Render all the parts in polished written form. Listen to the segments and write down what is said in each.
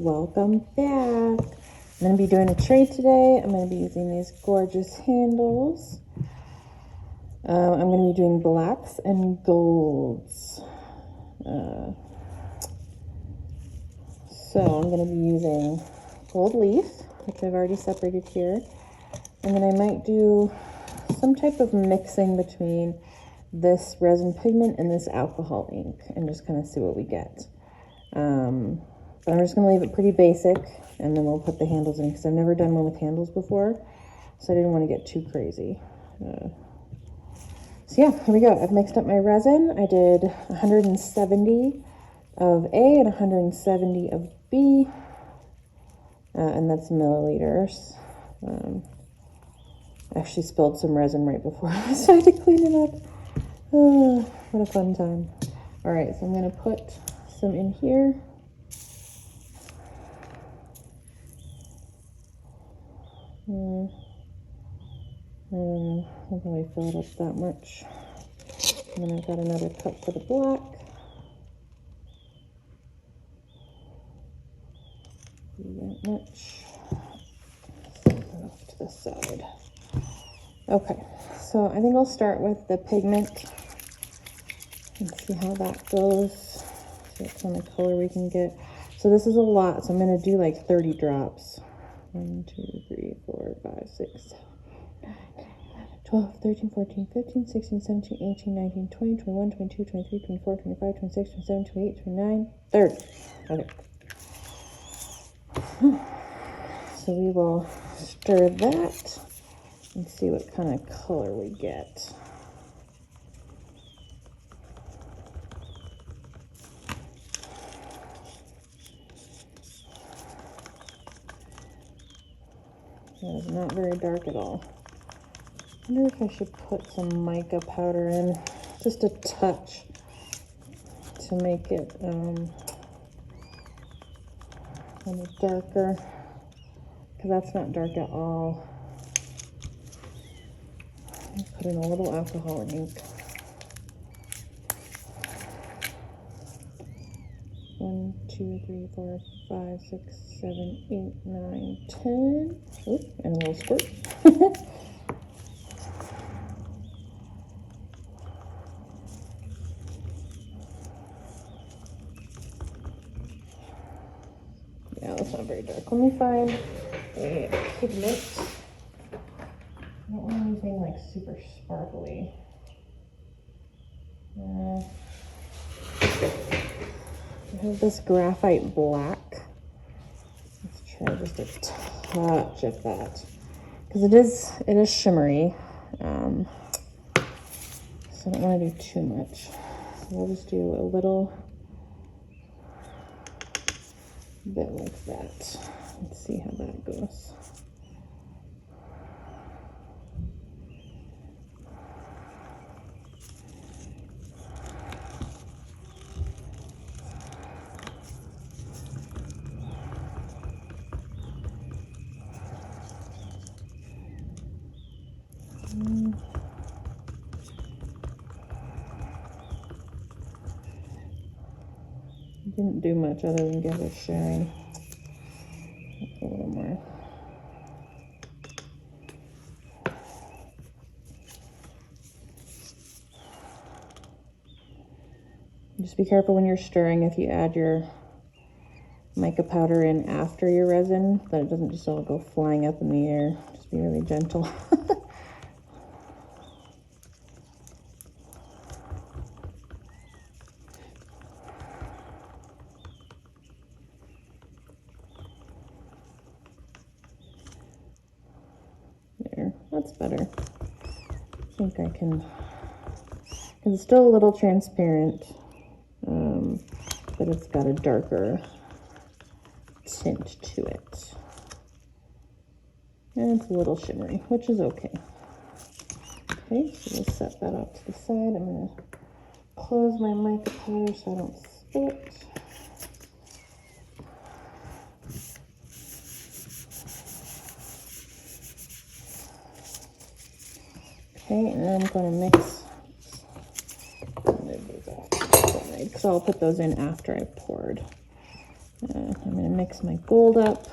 welcome back. I'm going to be doing a tray today. I'm going to be using these gorgeous handles. I'm going to be doing blacks and golds. So I'm going to be using gold leaf, which I've already separated here. And then I might do some type of mixing between this resin pigment and this alcohol ink and just kind of see what we get. But I'm just going to leave it pretty basic, and then we'll put the handles in because I've never done one with handles before, so I didn't want to get too crazy. So yeah, here we go. I've mixed up my resin. I did 170 of A and 170 of B, and that's milliliters. I actually spilled some resin right before I decided to clean it up. Oh, what a fun time. All right, so I'm going to put some in here. I'll probably fill it up that much. And then I've got another cup for the black. That much. Set that off to the side. Okay, so I think I'll start with the pigment and see how that goes. See what kind of color we can get. So this is a lot, so I'm going to do like 30 drops. 1, 2, 3, 4, 5, 6, 7, 8, 9, 10, 11, 12, 13, 14, 15, 16, 17, 18, 19, 20, 21, 22, 23, 24, 25, 26, 27, 28, 29, 30. Okay. So we will stir that and see what kind of color we get. That is not very dark at all. I wonder if I should put some mica powder in, just a touch, to make it a little darker, because that's not dark at all. Put in a little alcohol ink. 1, 2, 3, 4, 5, 6, 7, 8, 9, 10. Oop, and a little squirt. Yeah, that's not very dark. Let me find a pigment. I don't want anything like super sparkly. I have this graphite black. Let's try just a touch of that, because it is shimmery. So I don't want to do too much. So we'll just do a little bit like that. Let's see how that goes. Didn't do much other than give it shine. A little more. Just be careful when you're stirring if you add your mica powder in after your resin, that it doesn't just all go flying up in the air. Just be really gentle. There, that's better. I think I can, because it's still a little transparent, but it's got a darker tint to it. And it's a little shimmery, which is okay. Okay, so we'll set that off to the side. I'm going to close my mica powder so I don't spill it. Okay, and then I'm going to mix. Because I'll put those in after I poured. I'm going to mix my gold up.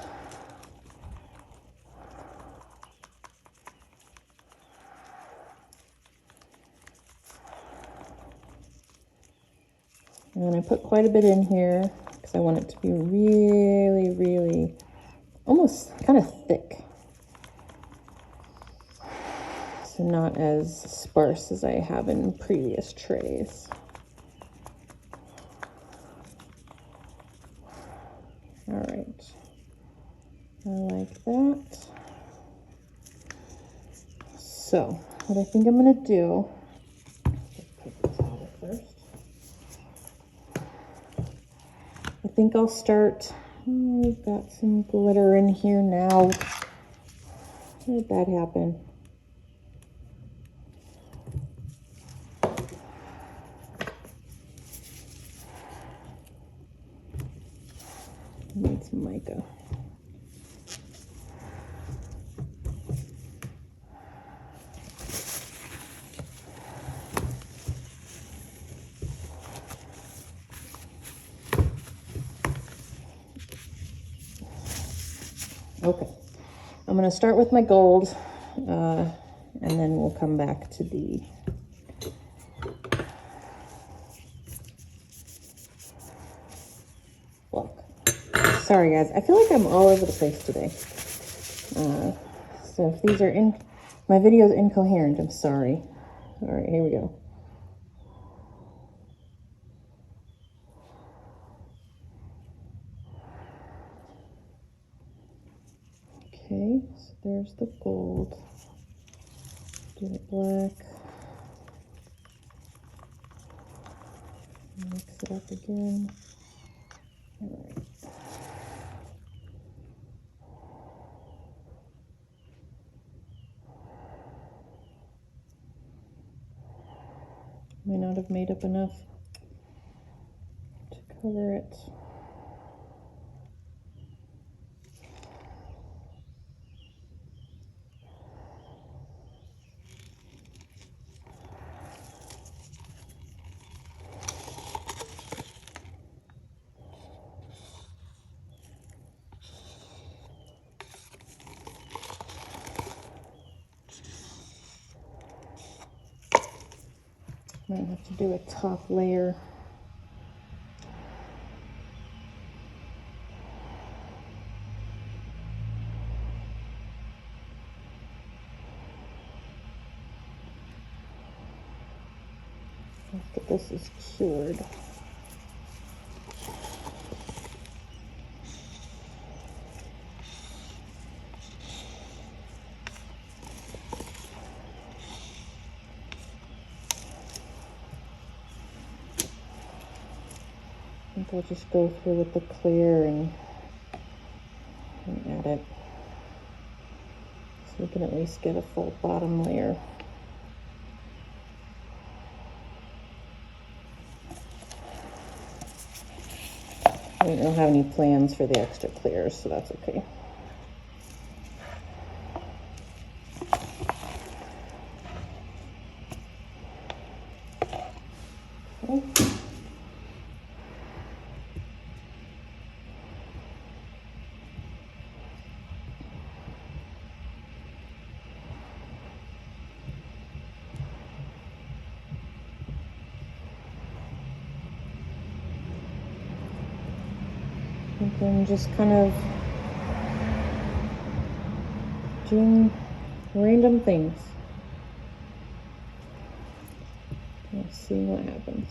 And I put quite a bit in here because I want it to be really, really, almost kind of thick. So not as sparse as I have in previous trays. All right, I like that. So what I think I'm gonna do, put this out first. I think I'll start, we've got some glitter in here now. How did that happen? Need some mica. Okay, I'm going to start with my gold, and then we'll come back to the look. Sorry guys, I feel like I'm all over the place today. So if these are my video's incoherent, I'm sorry. All right, here we go. Okay, so there's the gold. Do the black. Mix it up again. All right. May not have made up enough to cover it. Might have to do a top layer. After this is cured. I think I'll just go through with the clear and add it so we can at least get a full bottom layer. I don't have any plans for the extra clears, so that's okay. Okay. And then just kind of doing random things. Let's see what happens.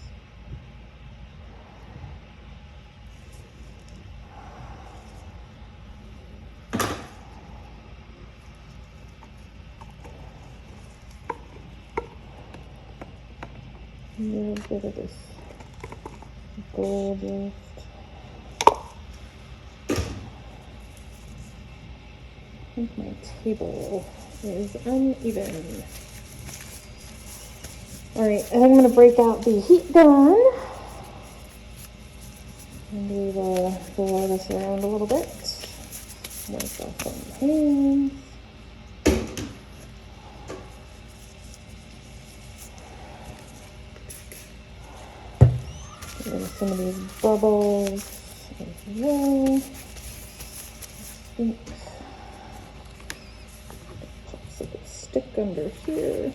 A little bit of this gold left. I think my table is uneven. All right, and I'm going to break out the heat gun. And we will blow this around a little bit. Wipe off some hands. Get rid of some of these bubbles as well. I think popsicle stick under here.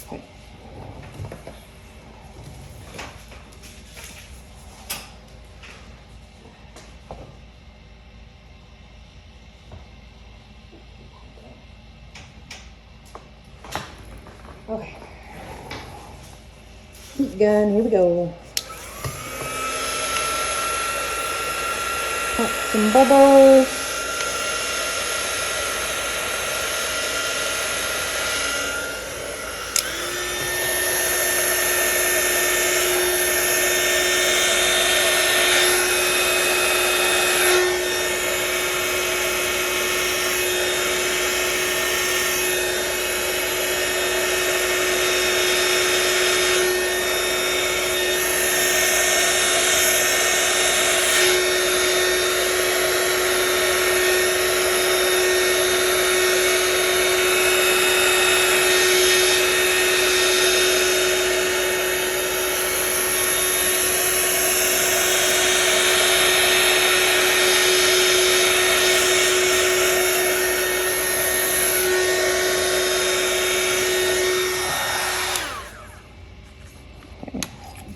Okay. Okay. Heat gun, here we go. Pop some bubbles.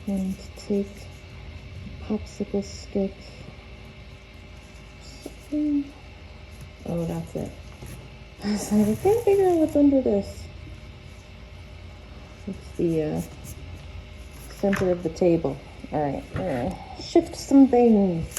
And take a popsicle stick. Oh, that's it. I was like, I can't figure out what's under this. It's the center of the table. All right, we're gonna shift some things.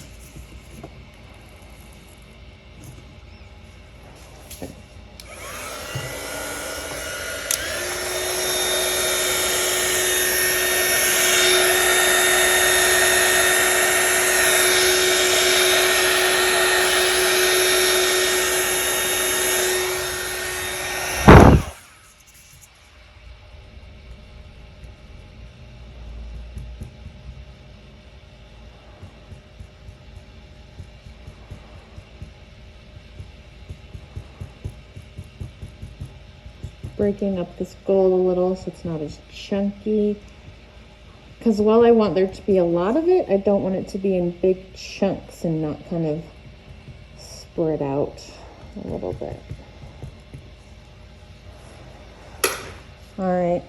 Breaking up this gold a little so it's not as chunky. Because while I want there to be a lot of it, I don't want it to be in big chunks and not kind of spread out a little bit. All right.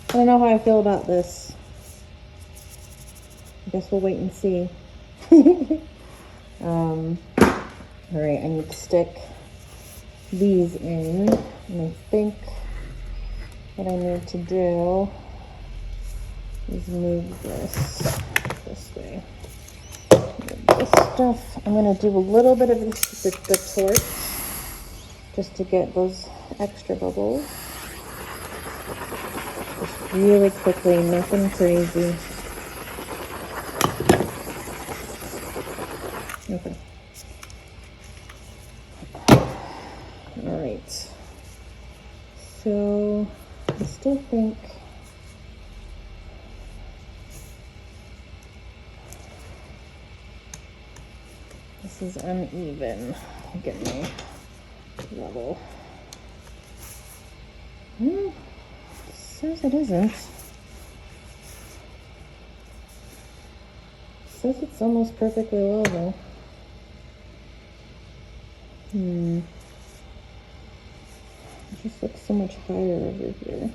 I don't know how I feel about this. I guess we'll wait and see. All right, I need to stick these in, and I think what I need to do is move this way. Move this stuff. I'm going to do a little bit of this with the torch just to get those extra bubbles. Just really quickly, nothing crazy. Okay. All right. So I still think this is uneven. Get my level. It says it isn't. It says it's almost perfectly level. It just looks so much higher over here.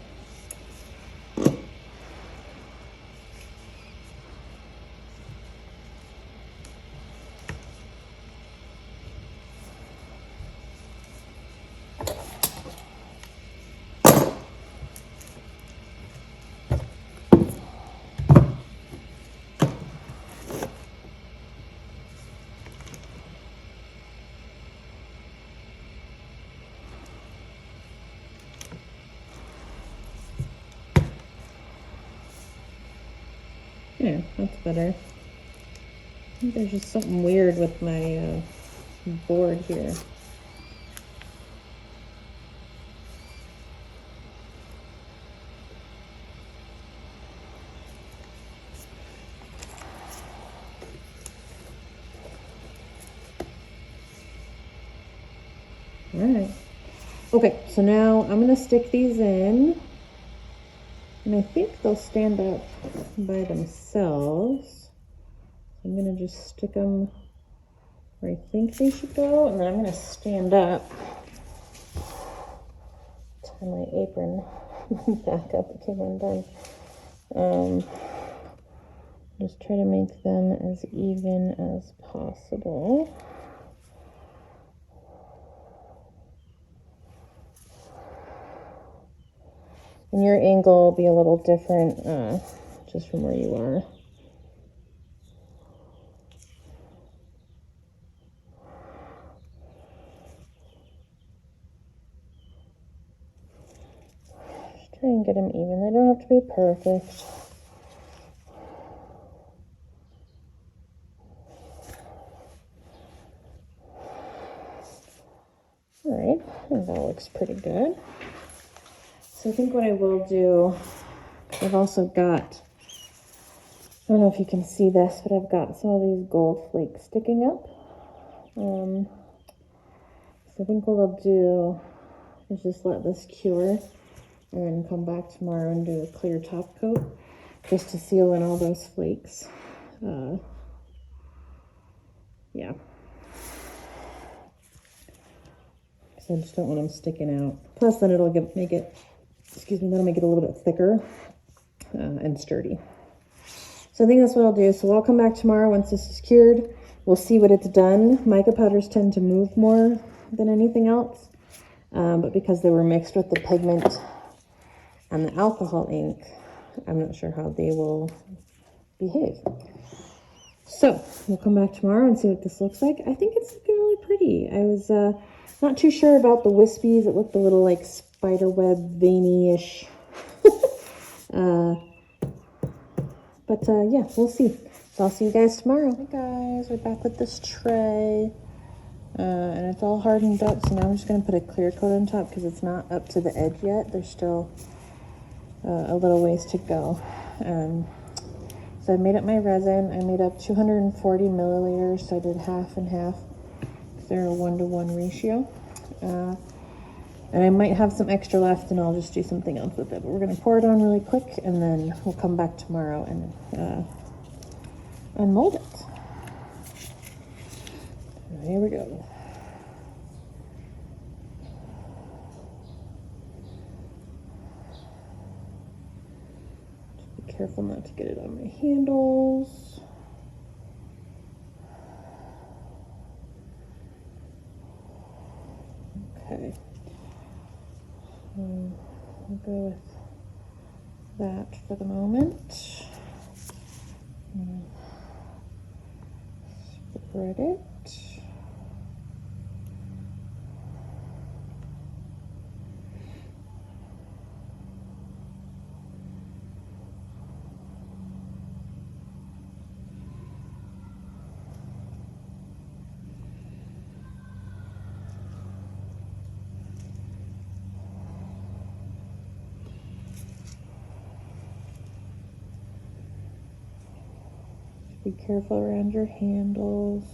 Yeah, that's better. I think there's just something weird with my board here. All right. Okay, so now I'm gonna stick these in And I think they'll stand up by themselves. I'm gonna just stick them where I think they should go, and then I'm gonna stand up, tie my apron back up. Okay, I'm done. Just try to make them as even as possible. And your angle will be a little different just from where you are. Just try and get them even. They don't have to be perfect. All right, I think that looks pretty good. So I think what I will do, I've also got, I don't know if you can see this, but I've got some of these gold flakes sticking up. So I think what I'll do is just let this cure and then come back tomorrow and do a clear top coat just to seal in all those flakes. Yeah. So I just don't want them sticking out. Plus then it'll make it a little bit thicker and sturdy. So I think that's what I'll do. So I'll come back tomorrow once this is cured. We'll see what it's done. Mica powders tend to move more than anything else. But because they were mixed with the pigment and the alcohol ink, I'm not sure how they will behave. So we'll come back tomorrow and see what this looks like. I think it's looking really pretty. I was not too sure about the wispies. It looked a little like spider web veiny-ish. But yeah, we'll see. So I'll see you guys tomorrow. Hey guys, we're back with this tray. And it's all hardened up, so now I'm just going to put a clear coat on top because it's not up to the edge yet. There's still a little ways to go. So I made up my resin. I made up 240 milliliters, so I did half and half. They're a 1-to-1 ratio. And I might have some extra left, and I'll just do something else with it. But we're going to pour it on really quick, and then we'll come back tomorrow and unmold it. Here we go. Just be careful not to get it on my handles. Okay. We'll go with that for the moment. Spread it. Be careful around your handles.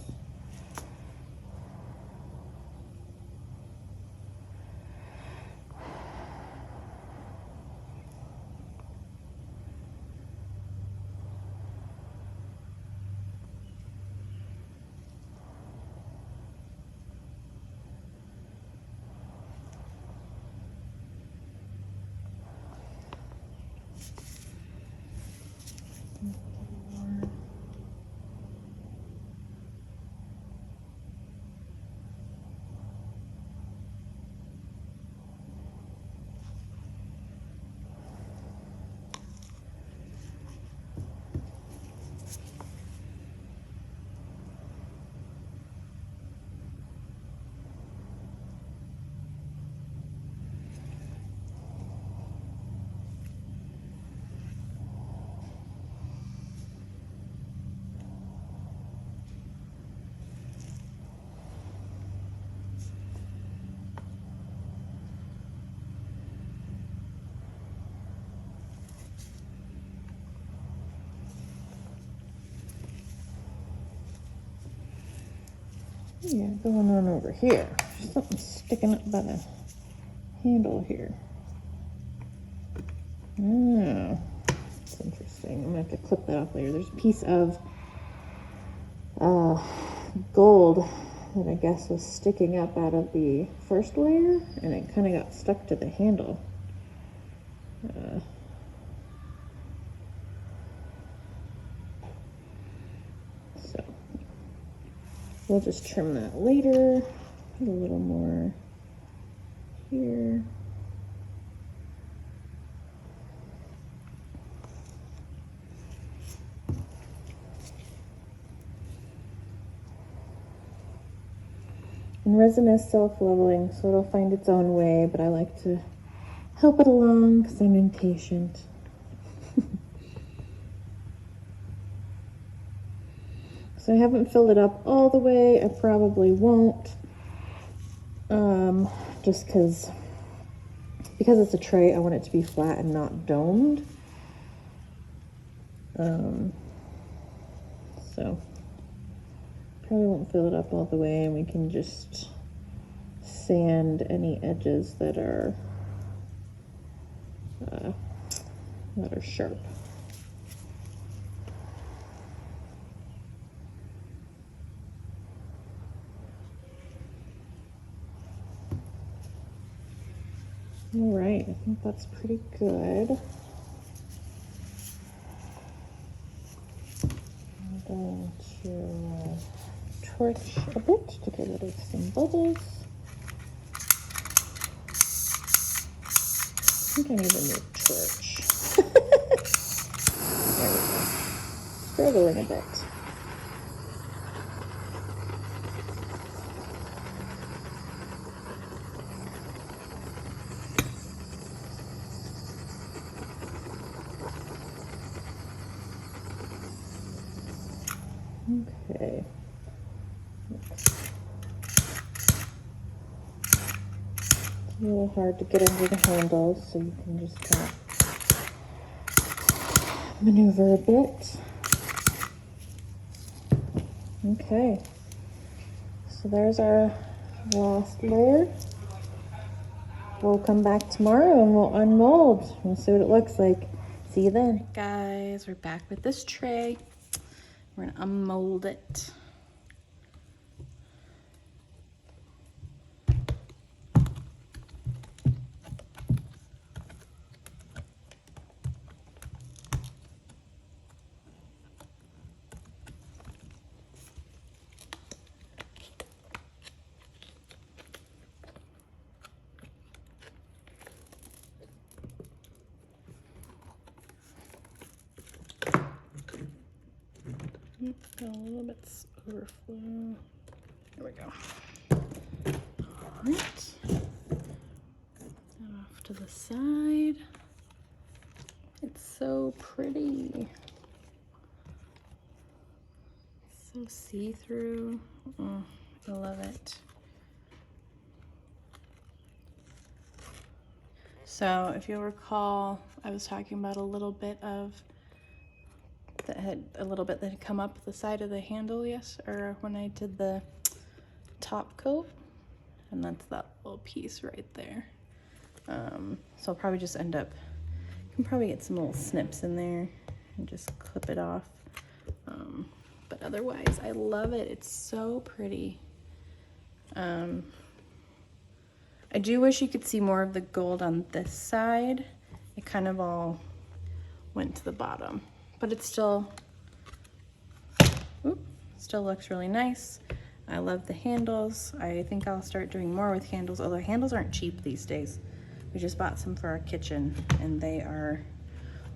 Yeah, going on over here. Something sticking up by the handle here. Oh, that's interesting. I'm gonna have to clip that off later. There's a piece of gold that I guess was sticking up out of the first layer, and it kind of got stuck to the handle. So we'll just trim that later. Put a little more here. And resin is self-leveling, so it'll find its own way, but I like to help it along because I'm impatient. So I haven't filled it up all the way. I probably won't, just because it's a tray, I want it to be flat and not domed. So probably won't fill it up all the way, and we can just sand any edges that are sharp. All right, I think that's pretty good. I'm going to torch a bit to get rid of some bubbles. I think I need a new torch. There we go. Struggling a bit. Okay. It's a little hard to get under the handles, so you can just kind of maneuver a bit. Okay. So there's our last layer. We'll come back tomorrow and we'll unmold. We'll see what it looks like. See you then. Guys, we're back with this tray. We're gonna unmold it. A little bit's overflow. There we go. All right. Off to the side. It's so pretty. So see-through. Oh, I love it. So if you'll recall, I was talking about a little bit that had come up the side of the handle, or when I did the top coat, and that's that little piece right there. So I'll probably just end up, you can probably get some little snips in there and just clip it off. But otherwise, I love it. It's so pretty. I do wish you could see more of the gold on this side. It kind of all went to the bottom, but it's still looks really nice. I love the handles. I think I'll start doing more with handles, although handles aren't cheap these days. We just bought some for our kitchen and they are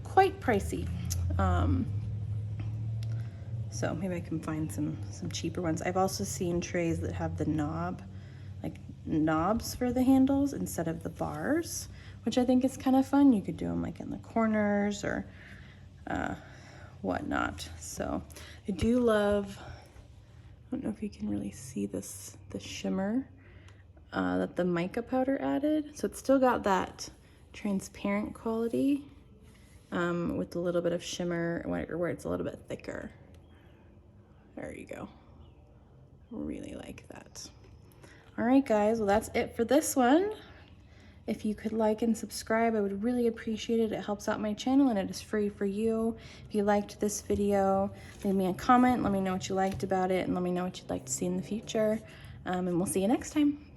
quite pricey. So maybe I can find some cheaper ones. I've also seen trays that have the knobs for the handles instead of the bars, which I think is kind of fun. You could do them like in the corners or whatnot. So I do love, I don't know if you can really see the shimmer that the mica powder added. So it's still got that transparent quality with a little bit of shimmer where it's a little bit thicker. There you go. Really like that. All right, guys, well, that's it for this one. If you could like and subscribe, I would really appreciate it. It helps out my channel and it is free for you. If you liked this video, leave me a comment. Let me know what you liked about it and let me know what you'd like to see in the future. And we'll see you next time.